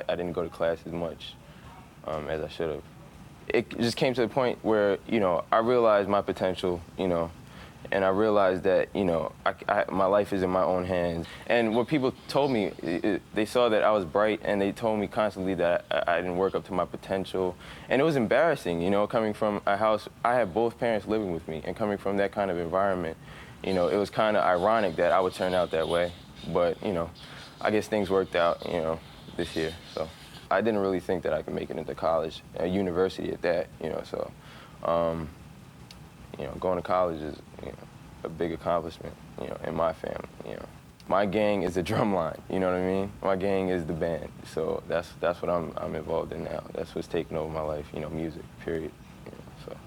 I didn't go to class as much as I should have. It just came to the point where, you know, I realized my potential, you know, and I realized that, you know, my life is in my own hands. And what people told me, they saw that I was bright, and they told me constantly that I didn't work up to my potential. And it was embarrassing, you know, coming from a house, I had both parents living with me, and coming from that kind of environment, you know, it was kind of ironic that I would turn out that way. But, you know, I guess things worked out, you know, this year, so. I didn't really think that I could make it into college, university at that, you know, so, you know, going to college is, you know, a big accomplishment, you know, in my family, you know. My gang is the drum line, you know what I mean? My gang is the band, so that's what I'm involved in now. That's what's taking over my life, you know, music, period, you know, so.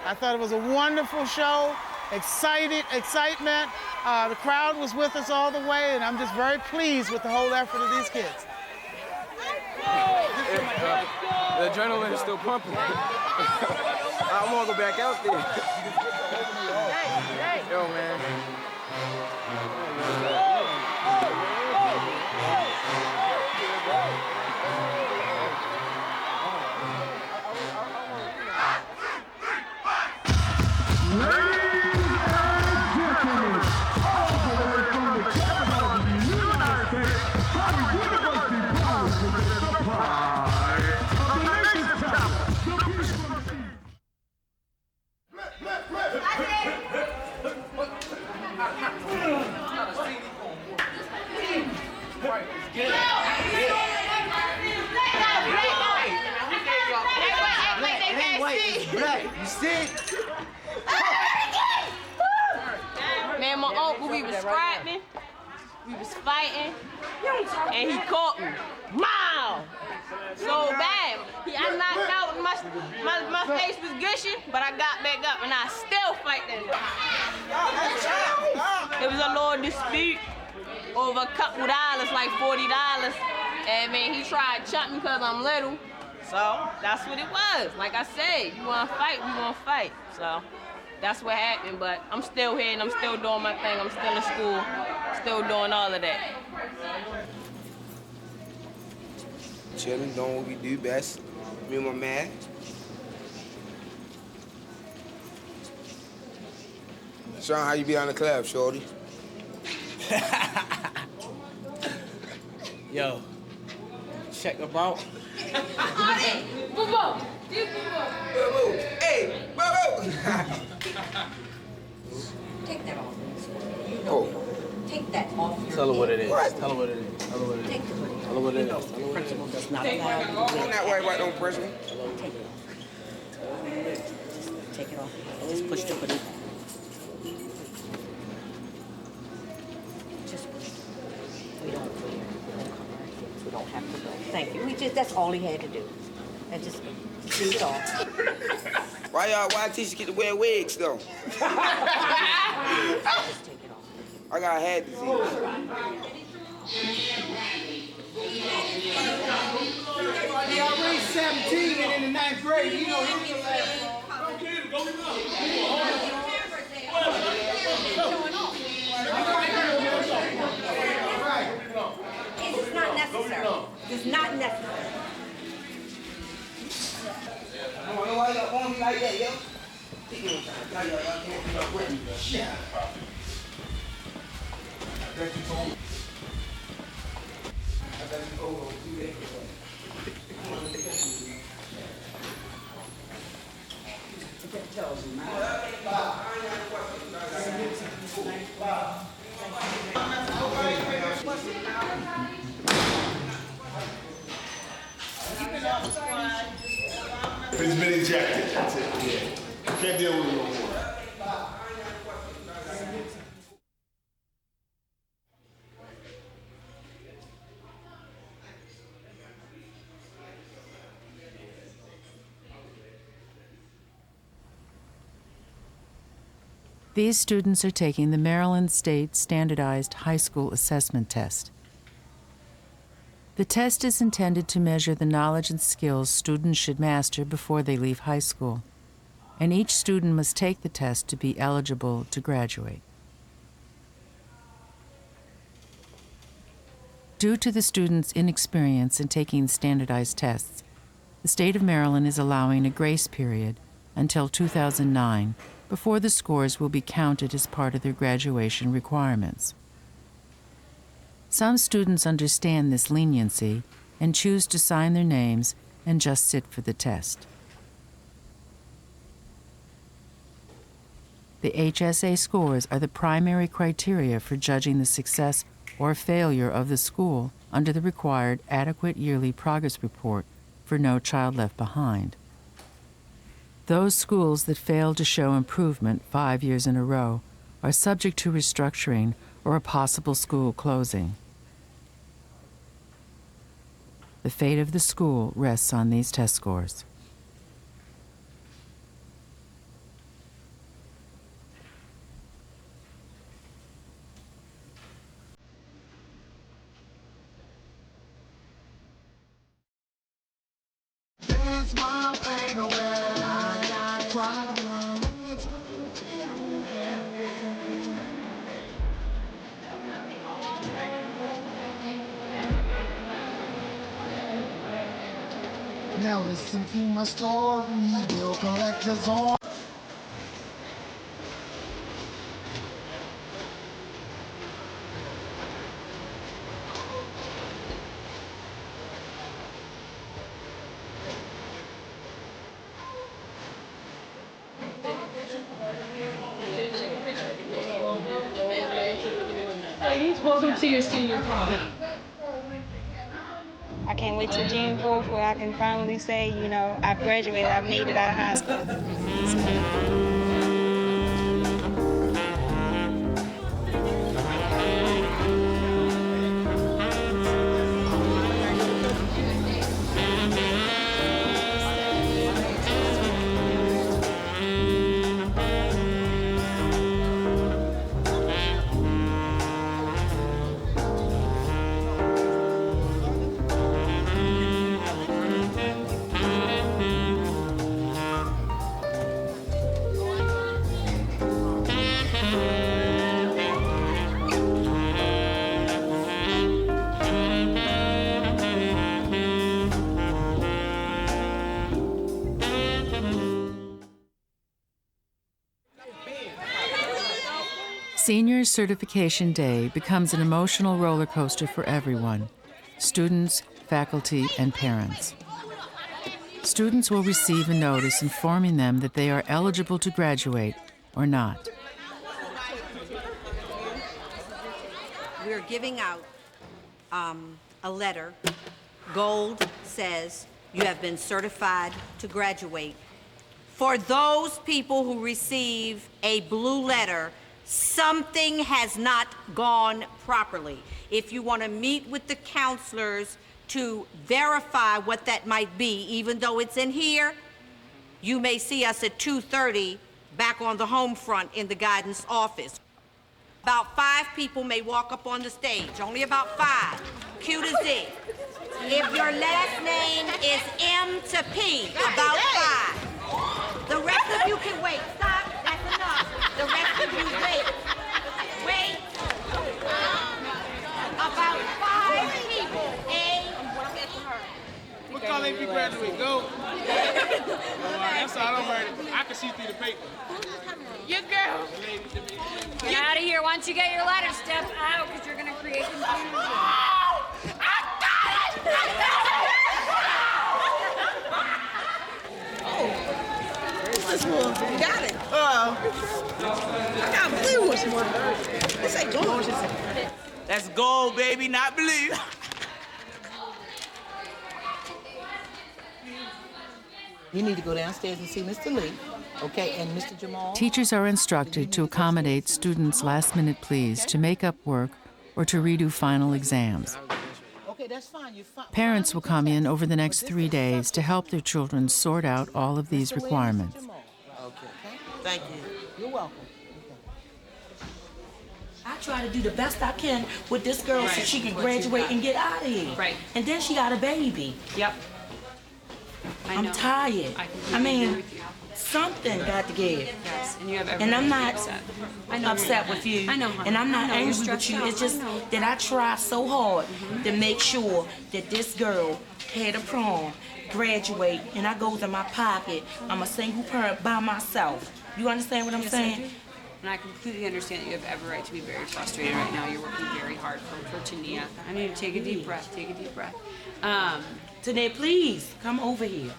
I thought it was a wonderful show, excitement. The crowd was with us all the way, and I'm just very pleased with the whole effort of these kids. The adrenaline is still pumping. I want to go back out there. Yo, man. Man, my uncle, we was scrapping, we was fighting, and he caught me. Wow! So bad. I knocked out, my face was gushing, but I got back up and I still fight that. It was a little dispute over a couple dollars, like $40. And man, he tried to chump me because I'm little. So that's what it was. Like I said, you wanna fight, we gonna fight. So that's what happened, but I'm still here and I'm still doing my thing. I'm still in school, still doing all of that. Chilling, doing what we do best. Me and my man. Sean, how you be on the club, shorty? Yo, check them out. Hey, boo-boo! Take that off. Oh. Take that off. Tell her what it is. Tell her what it is. Tell her what it is. Take the hoodie. Tell her what it is. The principal does not allow you to I'm wear not worried about no person. Take it off. Just take it off. Just push the button. Just push it. We don't cover our heads. We don't have to go. Thank you. That's all he had to do. And just take it off. Why teachers get to wear wigs though? Just take it off. I got head disease. He already 17 and in the 9th grade. You know he's It's not necessary. It's not necessary. Why y'all on me like that, yo? If it's been injected, that's it. Yeah. Can't deal with it no more. These students are taking the Maryland State Standardized High School Assessment Test. The test is intended to measure the knowledge and skills students should master before they leave high school, and each student must take the test to be eligible to graduate. Due to the students' inexperience in taking standardized tests, the state of Maryland is allowing a grace period until 2009 before the scores will be counted as part of their graduation requirements. Some students understand this leniency and choose to sign their names and just sit for the test. The HSA scores are the primary criteria for judging the success or failure of the school under the required adequate yearly progress report for No Child Left Behind. Those schools that fail to show improvement 5 years in a row are subject to restructuring or a possible school closing. The fate of the school rests on these test scores. Now listen to my story, bill collectors on. Ladies, welcome to your senior prom. I can't wait till June 4th where I can finally say, you know, I've graduated, I've made it out of high school. Senior Certification Day becomes an emotional roller coaster for everyone, students, faculty, and parents. Students will receive a notice informing them that they are eligible to graduate or not. We're giving out a letter. Gold says you have been certified to graduate. For those people who receive a blue letter, something has not gone properly. If you want to meet with the counselors to verify what that might be, even though it's in here, you may see us at 2:30 back on the home front in the guidance office. About 5 people may walk up on the stage, only about 5, Q to Z. If your last name is M to P, about 5. The rest of you can wait. Stop, that's enough. The rest of you wait. Wait. About 5 people. What color if you graduate? Gold. That's all I'm worried about. I can see through the paper. Your girl. Get out of here. Once you get your letter, step out, because you're going to create confusion. This one. Got it. I got blue one. This ain't gold. That's gold, baby, not blue. You need to go downstairs and see Mr. Lee, okay, and Mr. Jamal. Teachers are instructed to accommodate students' last-minute pleas to make up work or to redo final exams. Okay, that's fine. You're fine. Parents will come in over the next 3 days to help their children sort out all of these requirements. Okay. Thank you. You're welcome. I try to do the best I can with this girl so she can graduate and get out of here. Right. And then she got a baby. Yep. I'm tired. I mean, something got to give. Yes, and you have every And I'm right to not be upset. I know, upset with you. I know, honey. And I'm not I know, you're angry with stressed you. out. It's just I know. that I try so hard to make sure that this girl had a prom, graduate, and I goes in my pocket. I'm a single parent by myself. You understand what I'm saying? And I completely understand that you have every right to be very frustrated right now. You're working very hard for Tania. I need to take a deep breath. Take a deep breath. Today, please come over here.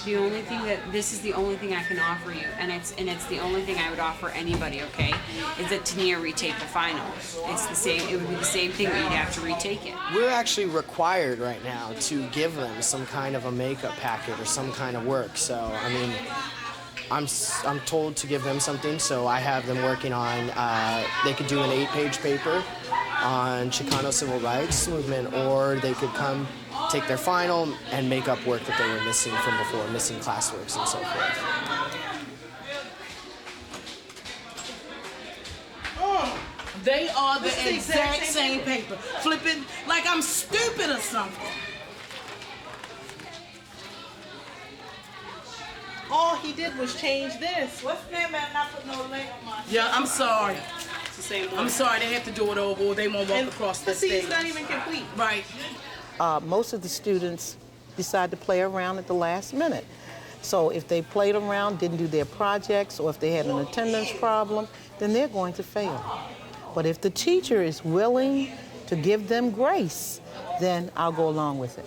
The only thing this is the only thing I can offer you, and it's the only thing I would offer anybody, okay? Is that Tania retake the final. It's the same. It would be the same thing, but you'd have to retake it. We're actually required right now to give them some kind of a makeup packet or some kind of work. So I mean, I'm told to give them something, so I have them working on. They could do an 8-page paper on Chicano civil rights movement, or they could come take their final and make up work that they were missing from before, missing classworks and so forth. They are the exact same paper. Flipping like I'm stupid or something. All he did was change this. What's the name and not put no link on my Yeah, I'm sorry. It's the same one. I'm sorry, they have to do it over or they won't walk across the stage. It's not even complete. Right. Most of the students decide to play around at the last minute. So if they played around, didn't do their projects, or if they had an attendance problem, then they're going to fail. But if the teacher is willing to give them grace, then I'll go along with it.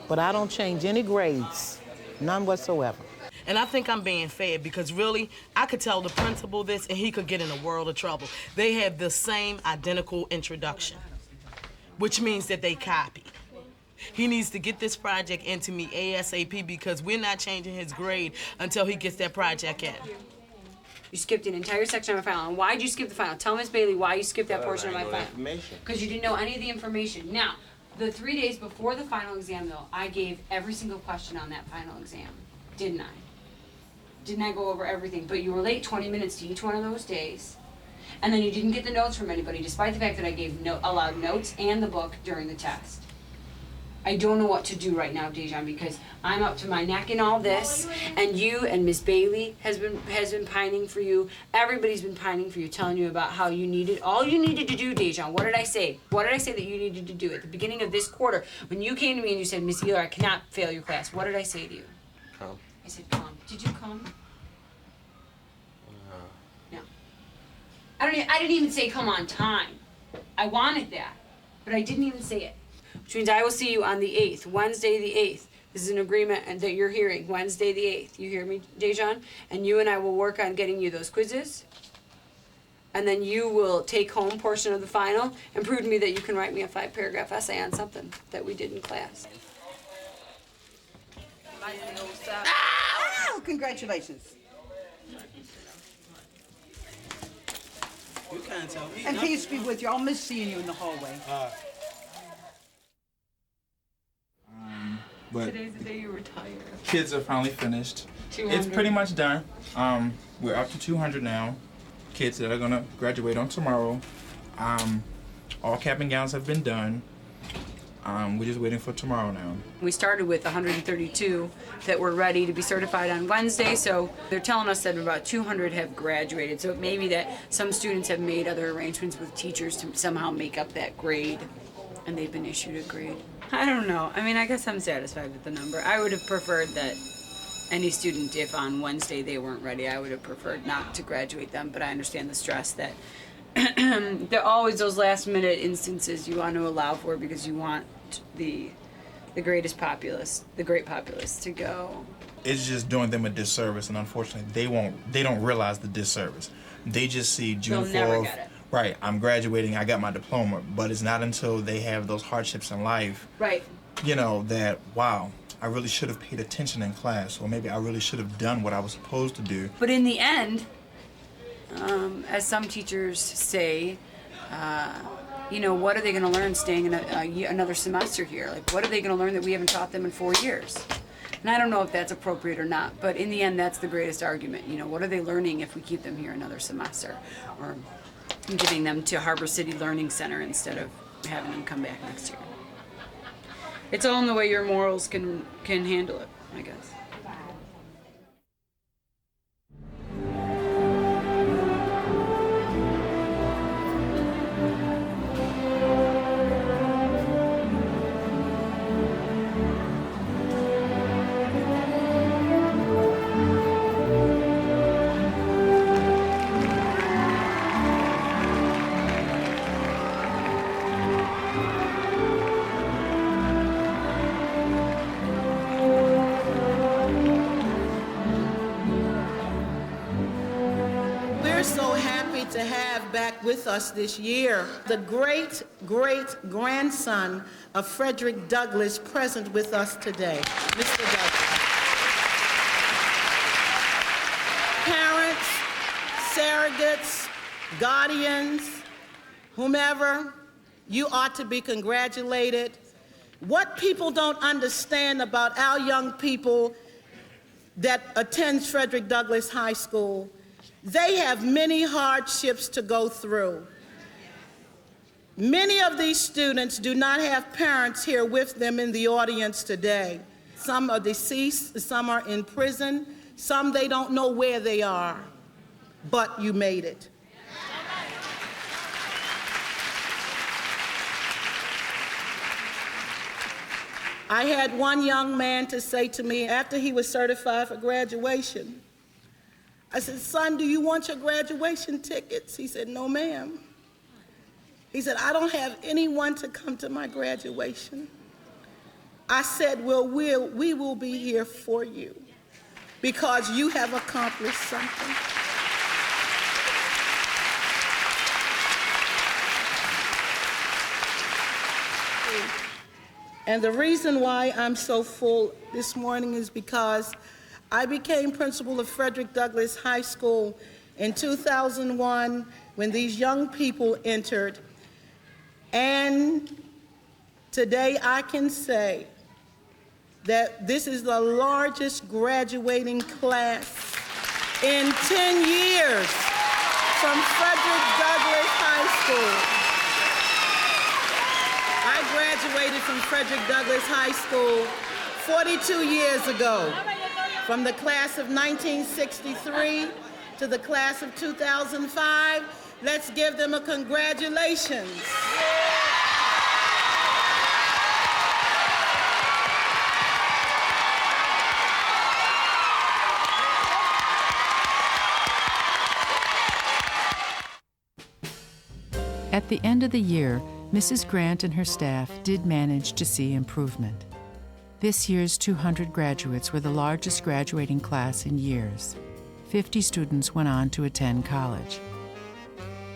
But I don't change any grades, none whatsoever. And I think I'm being fair because really, I could tell the principal this and he could get in a world of trouble. They have the same identical introduction, which means that they copied. He needs to get this project into me ASAP because we're not changing his grade until he gets that project in. You skipped an entire section of my final. And why'd you skip the final? Tell Miss Bailey why you skipped that portion of my final. Because you didn't know any of the information. Now, the 3 days before the final exam, though, I gave every single question on that final exam, didn't I? Didn't I go over everything? But you were late 20 minutes to each one of those days. And then you didn't get the notes from anybody, despite the fact that I gave allowed notes and the book during the test. I don't know what to do right now, Dejan, because I'm up to my neck in all this, and you and Miss Bailey has been pining for you. Everybody's been pining for you, telling you about how you needed, all you needed to do, Dejan. What did I say? What did I say that you needed to do at the beginning of this quarter when you came to me and you said, Miss Eeler, I cannot fail your class? What did I say to you? Come. I said, come. Did you come? No. I didn't even say come on time. I wanted that, but I didn't even say it. Which means I will see you on the 8th, Wednesday the 8th. This is an agreement and that you're hearing, Wednesday the 8th. You hear me, Dejan? And you and I will work on getting you those quizzes. and then you will take home portion of the final and prove to me that you can write me a 5-paragraph essay on something that we did in class. Ah! Congratulations. You can't tell me. And peace be with you. I'll miss seeing you in the hallway. But Today's the day you retire. kids are finally finished. 200. It's pretty much done. We're up to 200 now. Kids that are gonna graduate on tomorrow. All cap and gowns have been done. We're just waiting for tomorrow now. We started with 132 that were ready to be certified on Wednesday, so they're telling us that about 200 have graduated. So it may be that some students have made other arrangements with teachers to somehow make up that grade, and they've been issued a grade. I don't know. I mean, I guess I'm satisfied with the number. I would have preferred that any student, if on Wednesday they weren't ready, I would have preferred not to graduate them, but I understand the stress that there are always those last minute instances you want to allow for because you want the greatest populace, the great populace to go. It's just doing them a disservice, and unfortunately, they don't realize the disservice. They just see June 4th. They'll never get it. Right, I'm graduating, I got my diploma, but it's not until they have those hardships in life, Right. you know, that, wow, I really should have paid attention in class, or maybe I really should have done what I was supposed to do. But in the end, as some teachers say, you know, what are they going to learn staying in another semester here? Like, what are they going to learn that we haven't taught them in 4 years? And I don't know if that's appropriate or not, but in the end, that's the greatest argument. You know, what are they learning if we keep them here another semester? Or giving them to Harbor City Learning Center instead of having them come back next year. It's all in the way your morals can handle it, I guess. We're so happy to have back with us this year the great-great-grandson of Frederick Douglass present with us today, Mr. Douglass. Parents, surrogates, guardians, whomever, you ought to be congratulated. What people don't understand about our young people that attends Frederick Douglass High School, they have many hardships to go through. Many of these students do not have parents here with them in the audience today. Some are deceased, some are in prison, some they don't know where they are, but you made it. I had one young man to say to me after he was certified for graduation, I said, son, do you want your graduation tickets? He said, no, ma'am. He said, I don't have anyone to come to my graduation. I said, well, we will be here for you because you have accomplished something. And the reason why I'm so full this morning is because I became principal of Frederick Douglass High School in 2001 when these young people entered. And today I can say that this is the largest graduating class in 10 years from Frederick Douglass High School. I graduated from Frederick Douglass High School 42 years ago. From the class of 1963 to the class of 2005, let's give them a congratulations. At the end of the year, Mrs. Grant and her staff did manage to see improvement. This year's 200 graduates were the largest graduating class in years. 50 students went on to attend college.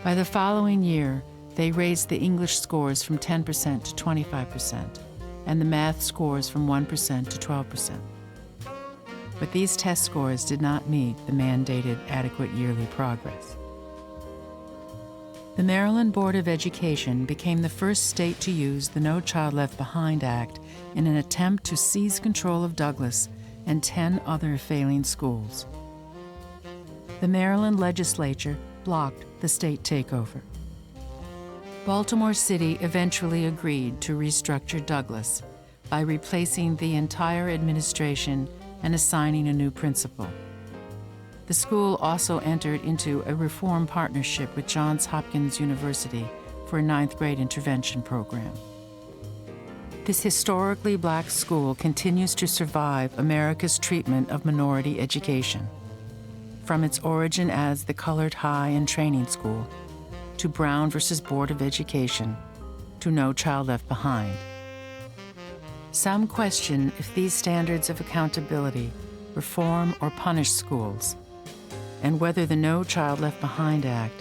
By the following year, they raised the English scores from 10% to 25%, and the math scores from 1% to 12%. But these test scores did not meet the mandated adequate yearly progress. The Maryland Board of Education became the first state to use the No Child Left Behind Act in an attempt to seize control of Douglas and 10 other failing schools. The Maryland legislature blocked the state takeover. Baltimore City eventually agreed to restructure Douglas by replacing the entire administration and assigning a new principal. The school also entered into a reform partnership with Johns Hopkins University for a 9th grade intervention program. This historically black school continues to survive America's treatment of minority education, from its origin as the Colored High and Training School, to Brown versus Board of Education, to No Child Left Behind. Some question if these standards of accountability reform or punish schools, and whether the No Child Left Behind Act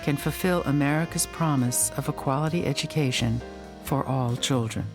can fulfill America's promise of a quality education for all children.